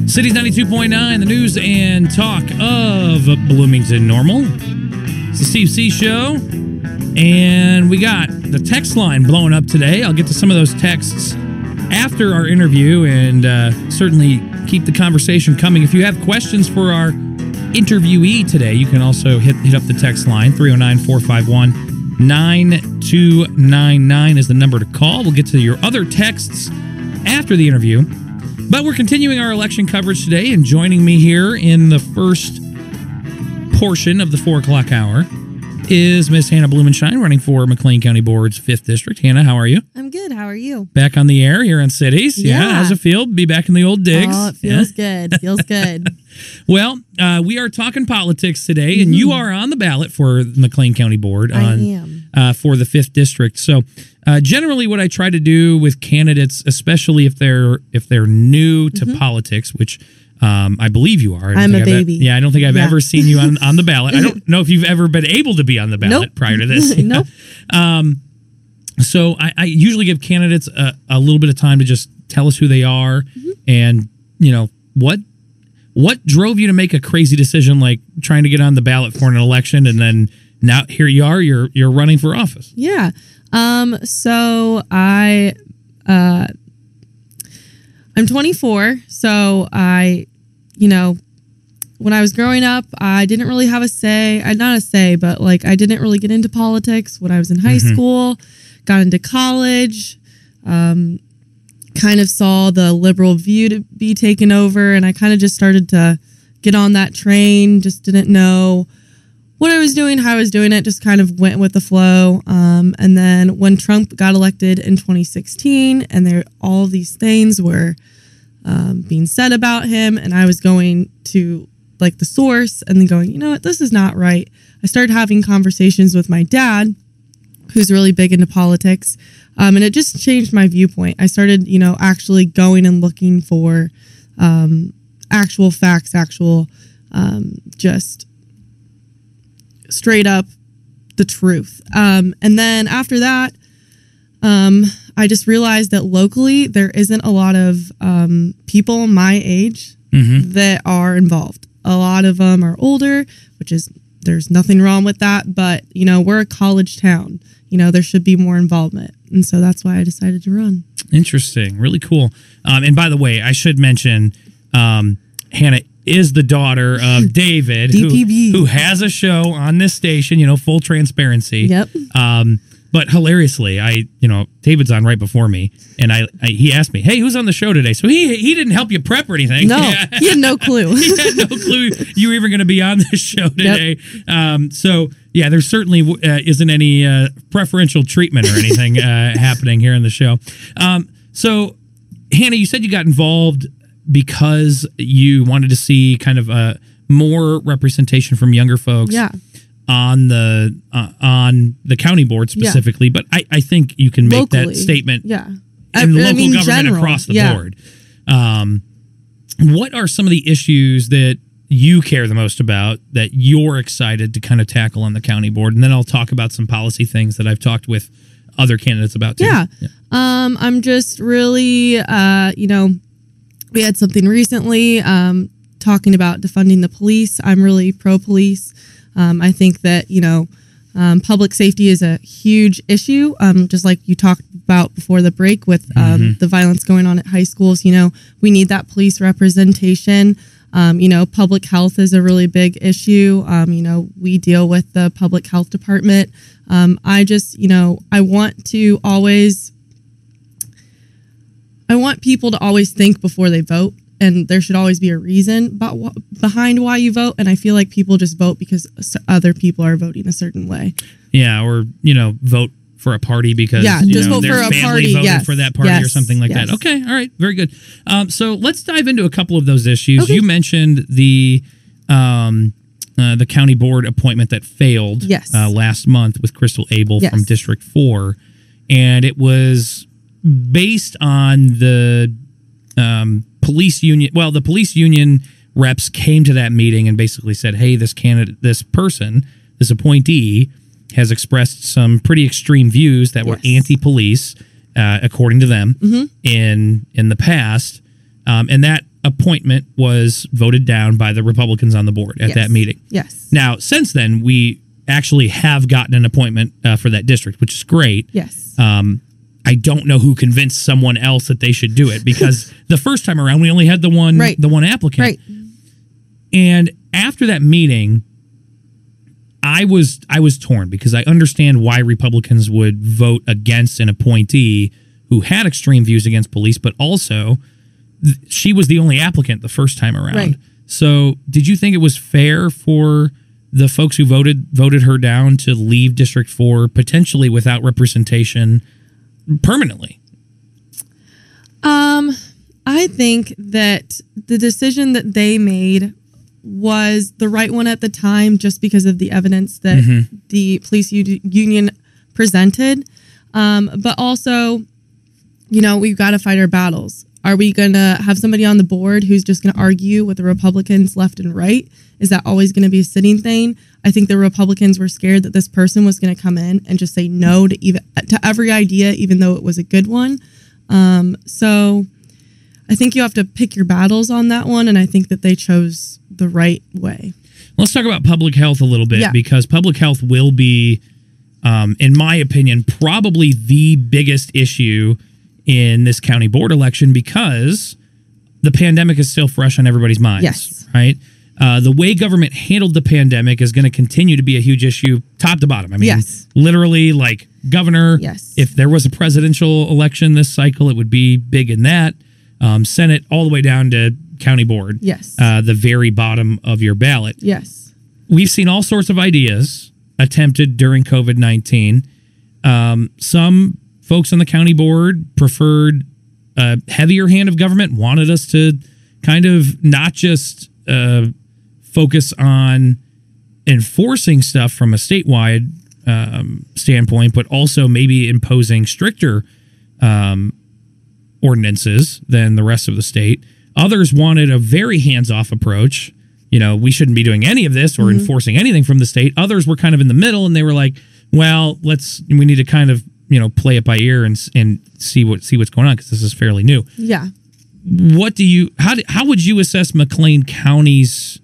Cities 92.9, the news and talk of Bloomington Normal. It's the Steve C. Show, and we got the text line blowing up today. I'll get to some of those texts after our interview, and certainly keep the conversation coming. If you have questions for our interviewee today, you can also hit up the text line. 309-451-9299 is the number to call. We'll get to your other texts after the interview. But we're continuing our election coverage today, and joining me here in the first portion of the 4 o'clock hour is Miss Hannah Blumenshine, running for McLean County Board's 5th District. Hannah, how are you? I'm good. How are you? Back on the air here on Cities. Yeah. How's it feel? Be back in the old digs. Oh, it feels good. Feels good. Well, we are talking politics today, and you are on the ballot for the McLean County Board I am. For the 5th District. So generally what I try to do with candidates, especially if they're new to politics, which I believe you are. I'm a baby. I don't think I've ever seen you on the ballot. I don't know if you've ever been able to be on the ballot prior to this. Nope. So I usually give candidates a little bit of time to just tell us who they are and, what drove you to make a crazy decision like trying to get on the ballot for an election, and then now here you are, you're running for office. Yeah. So I'm 24. So when I was growing up, I didn't really have a say. Not a say, but I didn't really get into politics when I was in high school, got into college, kind of saw the liberal view to be taken over, and I kind of just started to get on that train, just didn't know what I was doing, how I was doing it, just kind of went with the flow. And then when Trump got elected in 2016, and all these things were being said about him, and I was going to the source and then going, you know what, this is not right. I started having conversations with my dad, who's really big into politics, and it just changed my viewpoint. I started, actually going and looking for actual facts, just straight up the truth. And then after that, I just realized that locally there isn't a lot of people my age that are involved. A lot of them are older, there's nothing wrong with that, but we're a college town. There should be more involvement, and so that's why I decided to run. Interesting, really cool. And by the way, I should mention, Hannah is the daughter of David, who has a show on this station. Full transparency. Yep. But hilariously, David's on right before me, and he asked me, "Hey, who's on the show today?" So he didn't help you prep or anything. No, he had no clue. He had no clue you were even going to be on this show today. Yep. So yeah, there certainly isn't any preferential treatment or anything happening here in the show. So Hannah, you said you got involved because you wanted to see kind of more representation from younger folks. Yeah. On the county board specifically, but I think you can make locally, that statement in local government general, across the board. What are some of the issues that you care the most about that you're excited to kind of tackle on the county board? And then I'll talk about some policy things that I've talked with other candidates about too. Yeah. I'm just really, we had something recently talking about defunding the police. I'm really pro-police. I think that, public safety is a huge issue, just like you talked about before the break with the violence going on at high schools. We need that police representation. Public health is a really big issue. We deal with the public health department. I want people to always think before they vote. And there should always be a reason behind why you vote. And I feel like people just vote because other people are voting a certain way. Yeah, or, vote for a party because just vote their for a family party. voted for that party or something like that. Okay, all right, very good. So let's dive into a couple of those issues. Okay. You mentioned the county board appointment that failed last month with Crystal Abel from District 4. And it was based on the police union. Well, the police union reps came to that meeting and basically said, hey, this appointee has expressed some pretty extreme views that were anti-police, according to them, in the past. And that appointment was voted down by the Republicans on the board at that meeting. Yes. Now, since then, we actually have gotten an appointment for that district, which is great. Yes. I don't know who convinced someone else that they should do it, because the first time around we only had the one applicant. Right. And after that meeting, I was torn, because I understand why Republicans would vote against an appointee who had extreme views against police, but also she was the only applicant the first time around. Right. So did you think it was fair for the folks who voted her down to leave District 4 potentially without representation permanently? I think that the decision that they made was the right one at the time, just because of the evidence that the police union presented. But also, we've got to fight our battles. Are we going to have somebody on the board who's just going to argue with the Republicans left and right? Is that always going to be a sitting thing? I think the Republicans were scared that this person was going to come in and just say no to every idea, even though it was a good one. So I think you have to pick your battles on that one, and I think that they chose the right way. Let's talk about public health a little bit, because public health will be, in my opinion, probably the biggest issue in this county board election, because the pandemic is still fresh on everybody's minds. Yes. Right? The way government handled the pandemic is going to continue to be a huge issue, top to bottom. I mean, literally, like governor, if there was a presidential election this cycle, it would be big in that. Senate, all the way down to county board. Yes. The very bottom of your ballot. Yes. We've seen all sorts of ideas attempted during COVID-19. Some folks on the county board preferred a heavier hand of government, wanted us to kind of not just focus on enforcing stuff from a statewide standpoint, but also maybe imposing stricter ordinances than the rest of the state. Others wanted a very hands-off approach. We shouldn't be doing any of this or enforcing anything from the state. Others were kind of in the middle, and they were like, well, we need to kind of, play it by ear and see what's going on, because this is fairly new. Yeah. How would you assess McLean County's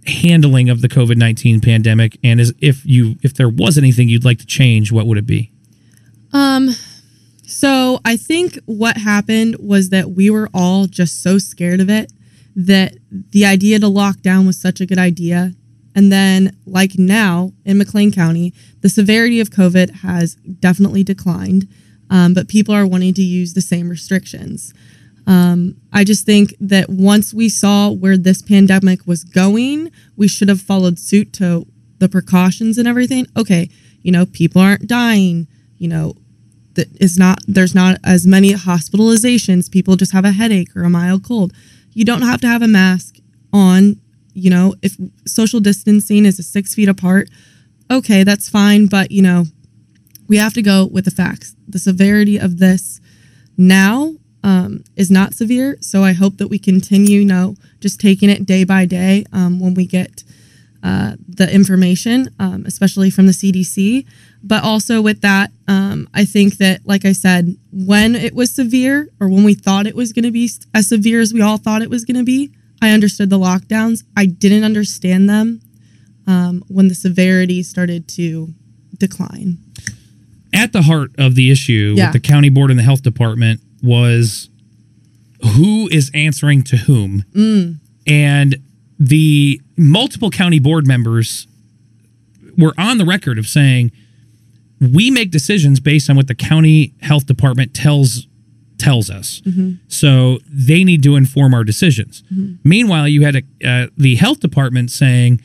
handling of the COVID-19 pandemic? And if there was anything you'd like to change, what would it be? So I think what happened was that we were all just so scared of it that the idea to lock down was such a good idea. And then, like now in McLean County, the severity of COVID has definitely declined, but people are wanting to use the same restrictions. I just think that once we saw where this pandemic was going, we should have followed suit to the precautions and everything. Okay, people aren't dying, there's not as many hospitalizations. People just have a headache or a mild cold. You don't have to have a mask on. If social distancing is 6 feet apart, okay, that's fine. But, we have to go with the facts. The severity of this now is not severe. So I hope that we continue, just taking it day by day when we get the information, especially from the CDC. But also with that, I think that, like I said, when it was severe, or when we thought it was going to be as severe as we all thought it was going to be, I understood the lockdowns. I didn't understand them when the severity started to decline. At the heart of the issue with the county board and the health department was who is answering to whom. And the multiple county board members were on the record of saying, we make decisions based on what the county health department tells us. So they need to inform our decisions. Meanwhile, you had the health department saying,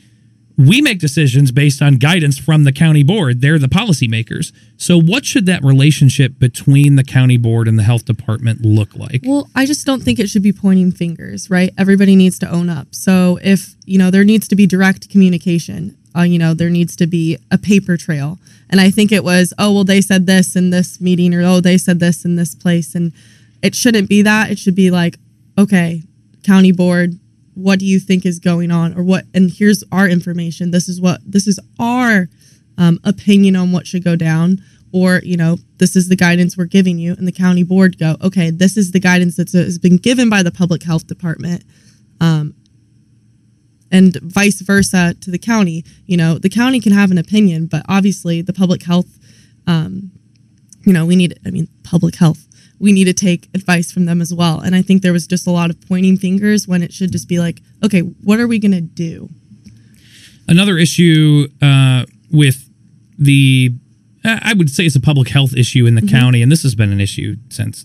we make decisions based on guidance from the county board. They're the policymakers. So what should that relationship between the county board and the health department look like? Well, I just don't think it should be pointing fingers, right? Everybody needs to own up. So if, there needs to be direct communication, there needs to be a paper trail. And I think it was, they said this in this meeting, or, they said this in this place. And it shouldn't be that. It should be like, okay, county board, what do you think is going on, or what? And here's our information. This is our opinion on what should go down. or, this is the guidance we're giving you, and the county board go, okay, this is the guidance that has been given by the public health department, and vice versa to the county. The county can have an opinion, but obviously the public health, public health, we need to take advice from them as well. And I think there was just a lot of pointing fingers when it should just be like, okay, what are we going to do? Another issue with I would say it's a public health issue in the county, and this has been an issue since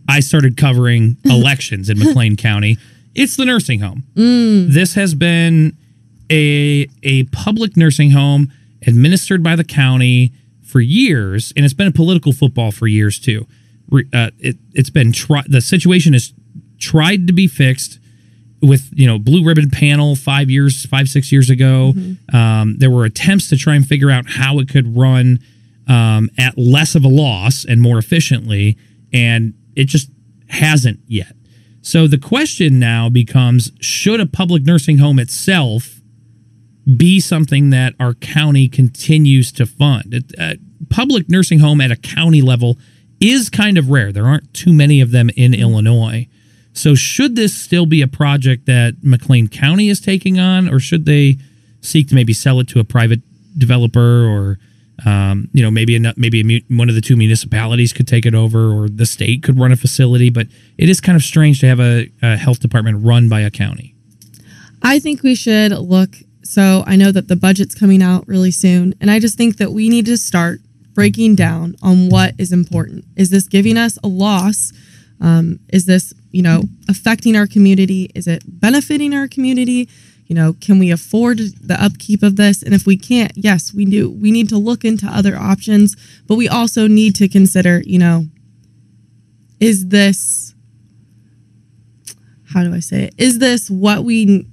I started covering elections in McLean County. It's the nursing home. This has been a public nursing home administered by the county for years, and it's been a political football for years too. It's been the situation is tried to be fixed with blue ribbon panel 5-6 years ago. There were attempts to try and figure out how it could run at less of a loss and more efficiently, and it just hasn't yet. So the question now becomes, should a public nursing home itself be something that our county continues to fund? Public nursing home at a county level is kind of rare. There aren't too many of them in Illinois. So should this still be a project that McLean County is taking on, or should they seek to maybe sell it to a private developer, or maybe one of the two municipalities could take it over, or the state could run a facility? But it is kind of strange to have a health department run by a county. I think we should look. So I know that the budget's coming out really soon, and I just think that we need to start breaking down on what is important. Is this giving us a loss? Is this, affecting our community? Is it benefiting our community? Can we afford the upkeep of this? And if we can't, yes, we do. We need to look into other options, but we also need to consider, is this, how do I say it? Is this what we,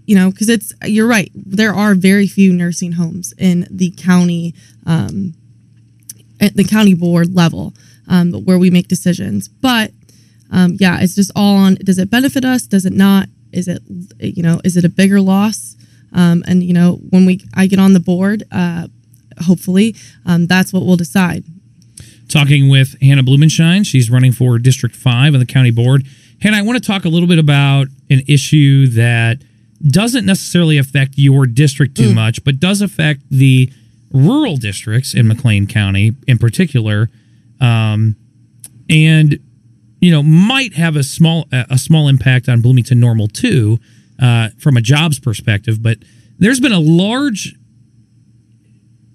because you're right. There are very few nursing homes in the county, at the county board level, where we make decisions. But it's just all on, does it benefit us? Does it not? Is it a bigger loss? When I get on the board, hopefully, that's what we'll decide. Talking with Hannah Blumenshine. She's running for District 5 on the county board. Hannah, I want to talk a little bit about an issue that doesn't necessarily affect your district too much, but does affect the rural districts in McLean County in particular, and might have a small impact on Bloomington Normal too, from a jobs perspective. But there's been a large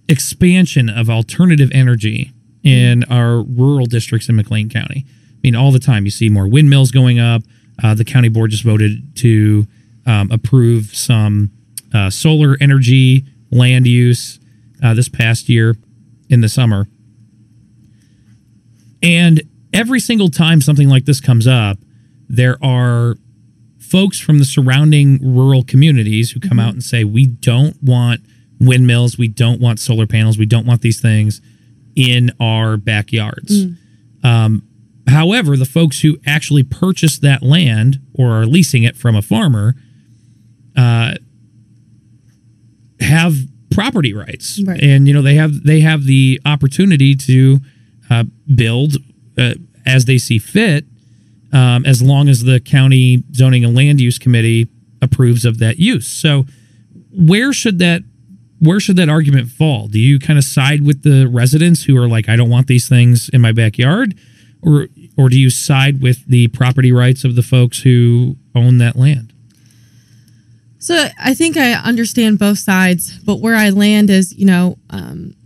expansion of alternative energy in our rural districts in McLean County. I mean, all the time you see more windmills going up. The county board just voted to approve some solar energy land use this past year in the summer. And every single time something like this comes up, there are folks from the surrounding rural communities who come out and say, we don't want windmills, we don't want solar panels, we don't want these things in our backyards. However, the folks who actually purchase that land or are leasing it from a farmer have property rights, right. And they have the opportunity to build as they see fit, as long as the county zoning and land use committee approves of that use. So where should that argument fall? Do you kind of side with the residents who are like, I don't want these things in my backyard, or do you side with the property rights of the folks who own that land? So I think I understand both sides, but where I land is,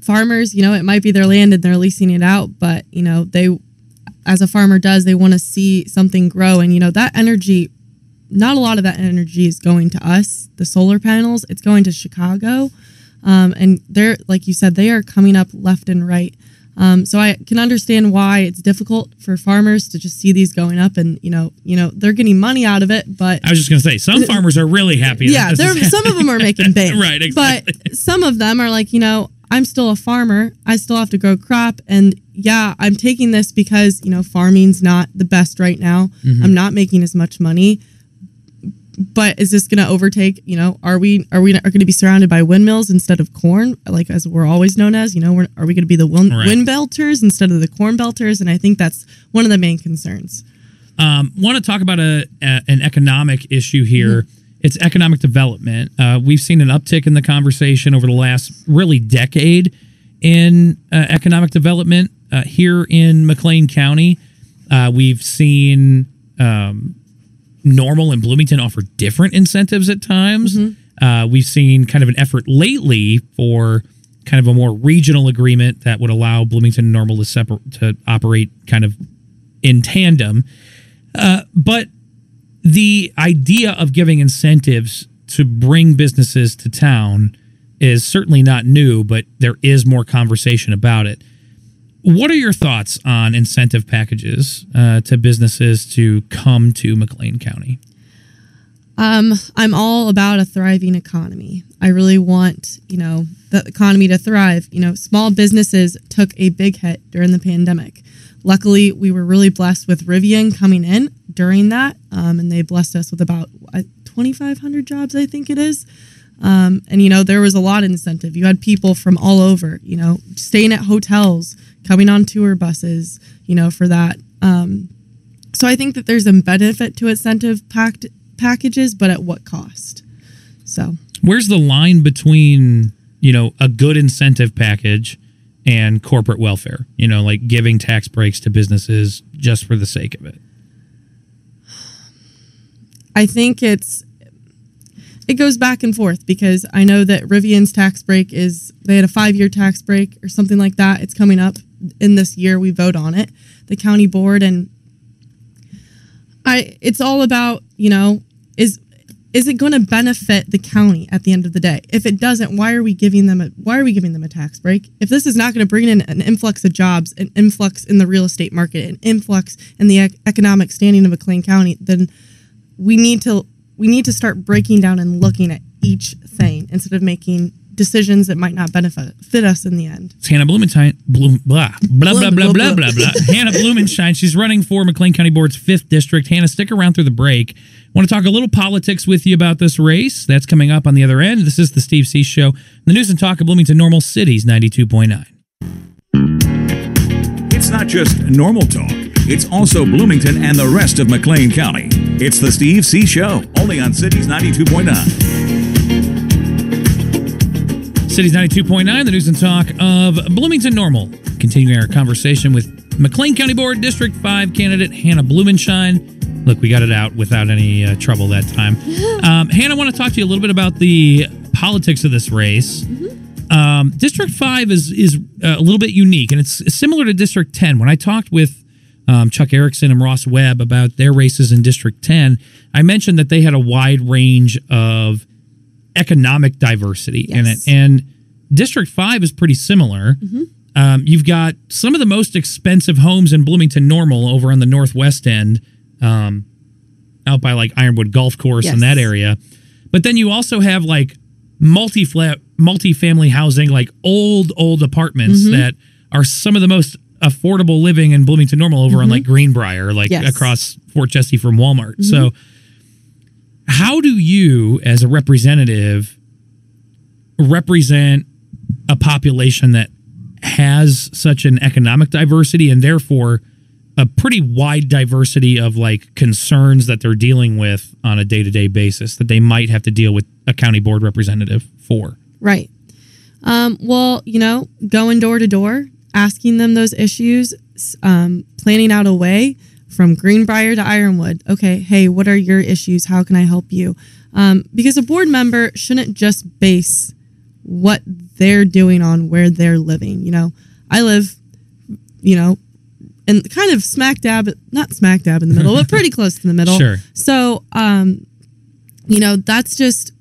farmers, it might be their land and they're leasing it out, but, they, as a farmer does, they want to see something grow. And, that energy, not a lot of that energy is going to us, the solar panels, it's going to Chicago. And they're, like you said, they are coming up left and right. So I can understand why it's difficult for farmers to just see these going up, and they're getting money out of it. But I was just going to say, some farmers are really happy. Yeah, some of them are making bank, right? Exactly. But some of them are like, I'm still a farmer. I still have to grow crop, and yeah, I'm taking this because farming's not the best right now. I'm not making as much money, but is this going to overtake, are we going to be surrounded by windmills instead of corn, like as we're always known as, are we going to be the wind belters instead of the corn belters? And I think that's one of the main concerns. Want to talk about an economic issue here. Mm-hmm. It's economic development. We've seen an uptick in the conversation over the last really decade in economic development here in McLean County. We've seen Normal and Bloomington offer different incentives at times. Mm-hmm. We've seen kind of an effort lately for kind of a more regional agreement that would allow Bloomington and Normal to operate kind of in tandem. But the idea of giving incentives to bring businesses to town is certainly not new, but there is more conversation about it. What are your thoughts on incentive packages to businesses to come to McLean County? I'm all about a thriving economy. I really want, the economy to thrive. Small businesses took a big hit during the pandemic. Luckily, we were really blessed with Rivian coming in during that, and they blessed us with about 2,500 jobs, I think it is. And, there was a lot of incentive. You had people from all over, staying at hotels, coming on tour buses, for that. So I think that there's a benefit to incentive packages, but at what cost? So where's the line between, a good incentive package and corporate welfare, like giving tax breaks to businesses just for the sake of it? I think it goes back and forth, because I know that Rivian's tax break they had a 5-year tax break or something like that. It's coming up in this year. We vote on it, the county board. And it's all about, is it going to benefit the county at the end of the day? If it doesn't, why are we giving them a tax break? If this is not going to bring in an influx of jobs, an influx in the real estate market, an influx in the economic standing of McLean County, then we need to start breaking down and looking at each thing instead of making decisions that might not benefit us in the end. It's Hannah Blumenshine. Hannah Blumenshine. She's running for McLean County Board's 5th District. Hannah, stick around through the break. I want to talk a little politics with you about this race. That's coming up on the other end. This is the Steve C. Show. The news and talk of Bloomington Normal Cities 92.9. It's not just normal talk. It's also Bloomington and the rest of McLean County. It's the Steve C. Show, only on Cities 92.9. Cities 92.9, the news and talk of Bloomington Normal. Continuing our conversation with McLean County Board District 5 candidate Hannah Blumenshine. Look, we got it out without any trouble that time. Hannah, I want to talk to you a little bit about the politics of this race. Mm-hmm. District 5 is a little bit unique, and it's similar to District 10. When I talked with Chuck Erickson and Ross Webb about their races in District 10, I mentioned that they had a wide range of economic diversity in it. And District 5 is pretty similar. Mm-hmm. You've got some of the most expensive homes in Bloomington Normal over on the northwest end, out by like Ironwood Golf Course in that area. But then you also have like multi-family housing, like old apartments that are some of the most affordable living in Bloomington Normal over on like Greenbrier, like across Fort Jesse from Walmart. So how do you, as a representative, represent a population that has such an economic diversity and therefore a pretty wide diversity of like concerns that they're dealing with on a day-to-day basis that they might have to deal with a county board representative for? Right. Well, going door to door, asking them those issues, planning out a way from Greenbrier to Ironwood. Okay, hey, what are your issues? How can I help you? Because a board member shouldn't just base what they're doing on where they're living. I live, and kind of not smack dab in the middle, but pretty close to the middle. Sure. So, that's just,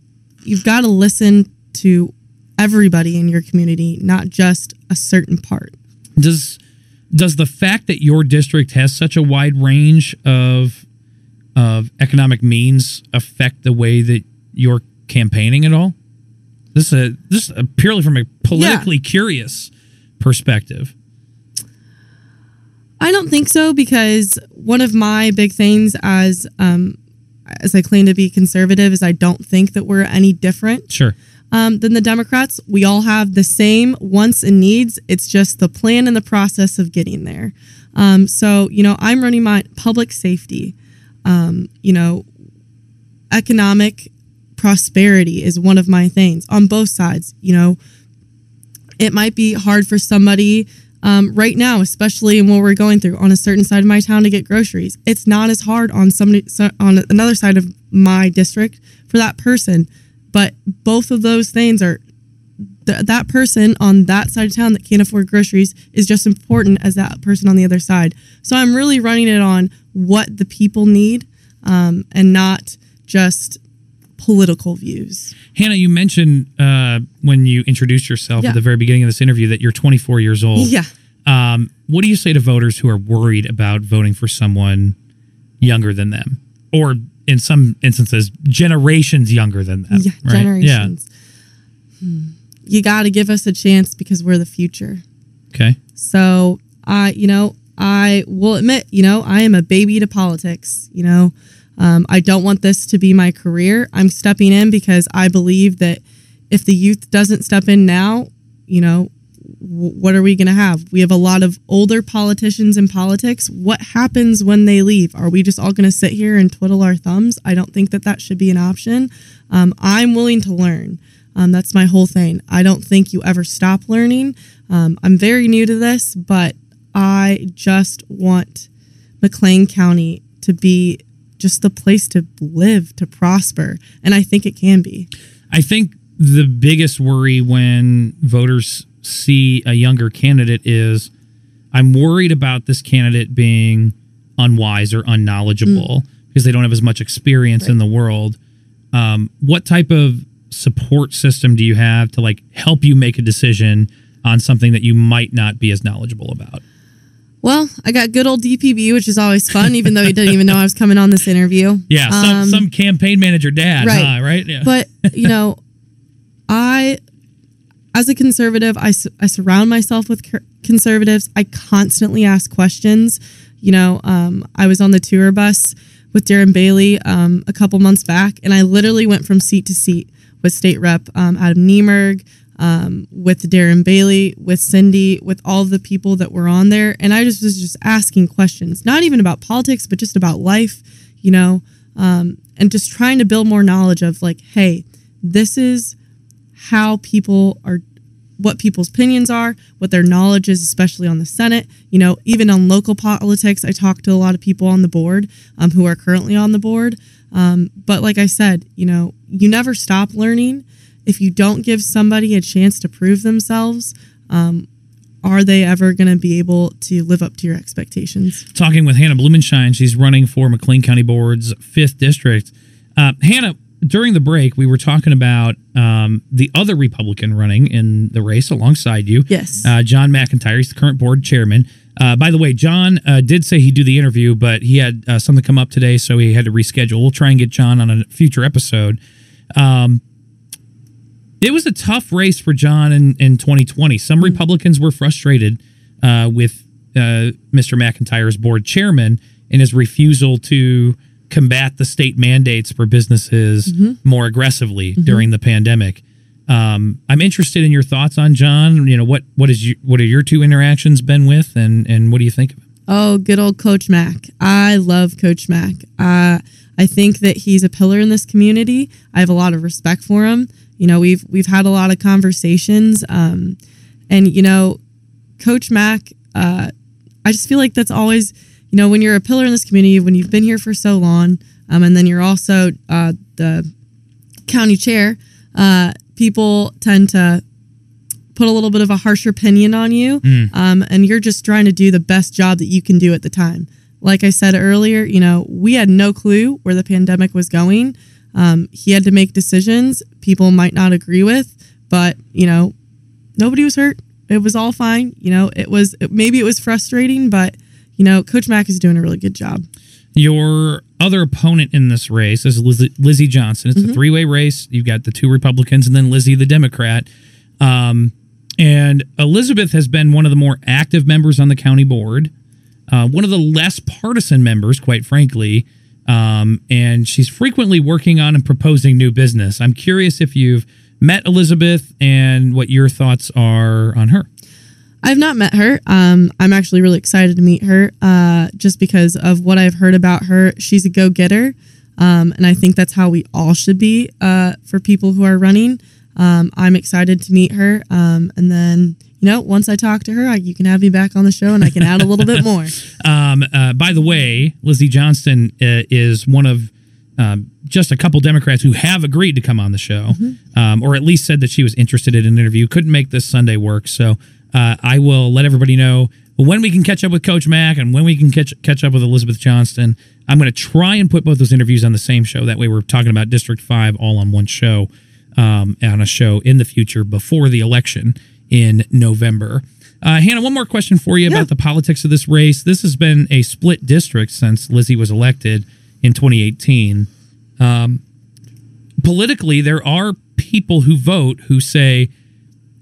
you've got to listen to everybody in your community, not just a certain part. Does the fact that your district has such a wide range of economic means affect the way that you're campaigning at all? This is purely from a politically curious perspective. I don't think so, because one of my big things as as I claim to be conservative, is I don't think that we're any different. Sure. Than the Democrats. We all have the same wants and needs. It's just the plan and the process of getting there. So, I'm running my public safety. Economic prosperity is one of my things on both sides. It might be hard for somebody right now, especially in what we're going through on a certain side of my town to get groceries. It's not as hard on on another side of my district for that person. But both of those things are that person on that side of town that can't afford groceries is just important as that person on the other side. So I'm really running it on what the people need and not just political views. Hannah, you mentioned when you introduced yourself at the very beginning of this interview that you're 24 years old. Yeah. What do you say to voters who are worried about voting for someone younger than them? Or in some instances, generations younger than them. Yeah, right? generations. Yeah. You got to give us a chance because we're the future. Okay. So, I will admit, I am a baby to politics. I don't want this to be my career. I'm stepping in because I believe that if the youth doesn't step in now, what are we going to have? We have a lot of older politicians in politics. What happens when they leave? Are we just all going to sit here and twiddle our thumbs? I don't think that should be an option. I'm willing to learn. That's my whole thing. I don't think you ever stop learning. I'm very new to this, but I just want McLean County to be just the place to live, to prosper. And I think it can be. I think the biggest worry when voters see a younger candidate is I'm worried about this candidate being unwise or unknowledgeable because they don't have as much experience in the world. What type of support system do you have to help you make a decision on something that you might not be as knowledgeable about? Well, I got good old DPB, which is always fun, even though he didn't even know I was coming on this interview. Yeah, some campaign manager dad, right? Right? Yeah. But, as a conservative, I surround myself with conservatives. I constantly ask questions. I was on the tour bus with Darren Bailey a couple months back, and I literally went from seat to seat with State Rep Adam Niemerg, with Darren Bailey, with Cindy, with all of the people that were on there. And I was just asking questions, not even about politics, but just about life, and just trying to build more knowledge of hey, this is how people are, what people's opinions are, what their knowledge is, especially on the Senate. Even on local politics, I talked to a lot of people on the board who are currently on the board. But like I said, you never stop learning. If you don't give somebody a chance to prove themselves, are they ever going to be able to live up to your expectations? Talking with Hannah Blumenshine, she's running for McLean County Board's 5th District. Hannah, during the break, we were talking about the other Republican running in the race alongside you. Yes. John McIntyre. He's the current board chairman. By the way, John did say he'd do the interview, but he had something come up today, so he had to reschedule. We'll try and get John on a future episode. It was a tough race for John in 2020. Some Republicans were frustrated with Mr. McIntyre's board chairman and his refusal to combat the state mandates for businesses more aggressively during the pandemic. I'm interested in your thoughts on John. What are your two interactions been with, and what do you think of him? Oh, good old Coach Mac. I love Coach Mac. I think that he's a pillar in this community. I have a lot of respect for him. We've had a lot of conversations, and Coach Mac. I just feel like that's always, when you're a pillar in this community, when you've been here for so long, and then you're also the county chair. People tend to put a little bit of a harsher opinion on you, and you're just trying to do the best job that you can do at the time. Like I said earlier, we had no clue where the pandemic was going. He had to make decisions people might not agree with, but, nobody was hurt. It was all fine. Maybe it was frustrating, but, Coach Mac is doing a really good job. Your other opponent in this race is Lizzie Johnson. It's a three-way race. You've got the two Republicans and then Lizzie, the Democrat. And Elizabeth has been one of the more active members on the county board, one of the less partisan members, quite frankly. and she's frequently working on and proposing new business. I'm curious if you've met Elizabeth and what your thoughts are on her. I've not met her. I'm actually really excited to meet her just because of what I've heard about her. She's a go-getter, and I think that's how we all should be for people who are running. I'm excited to meet her, and then, once I talk to her, you can have me back on the show, and I can add a little bit more. By the way, Lizzie Johnston is one of just a couple Democrats who have agreed to come on the show, or at least said that she was interested in an interview. Couldn't make this Sunday work, so I will let everybody know when we can catch up with Coach Mack and when we can catch up with Elizabeth Johnston. I'm going to try and put both those interviews on the same show. That way we're talking about District 5 all on one show, on a show in the future before the election in November. Hannah, one more question for you about the politics of this race. This has been a split district since Lizzie was elected in 2018. Politically, there are people who vote who say,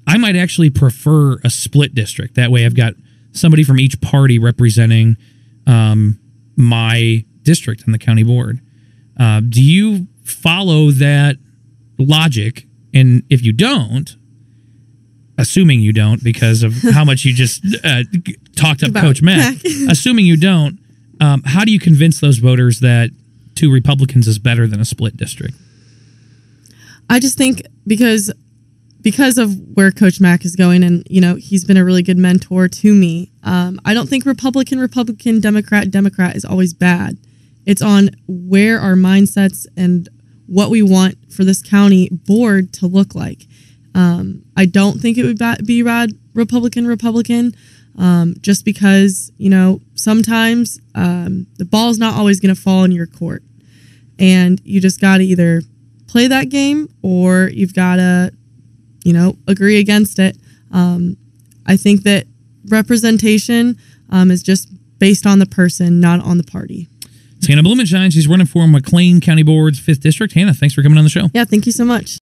I might actually prefer a split district. That way I've got somebody from each party representing my district on the county board. Do you follow that logic? And if you don't, assuming you don't because of how much you just talked up Coach Mack, assuming you don't, how do you convince those voters that 2 Republicans is better than a split district? I just think because of where Coach Mack is going, and he's been a really good mentor to me. I don't think Republican, Democrat is always bad. It's on where our mindsets and what we want for this county board to look like. I don't think it would be bad Republican, just because sometimes the ball's not always going to fall in your court, and you just got to either play that game or you've got to agree against it. I think that representation is just based on the person, not on the party. It's Hannah Blumenshine. She's running for McLean County Board's 5th District. Hannah, thanks for coming on the show. Yeah, thank you so much.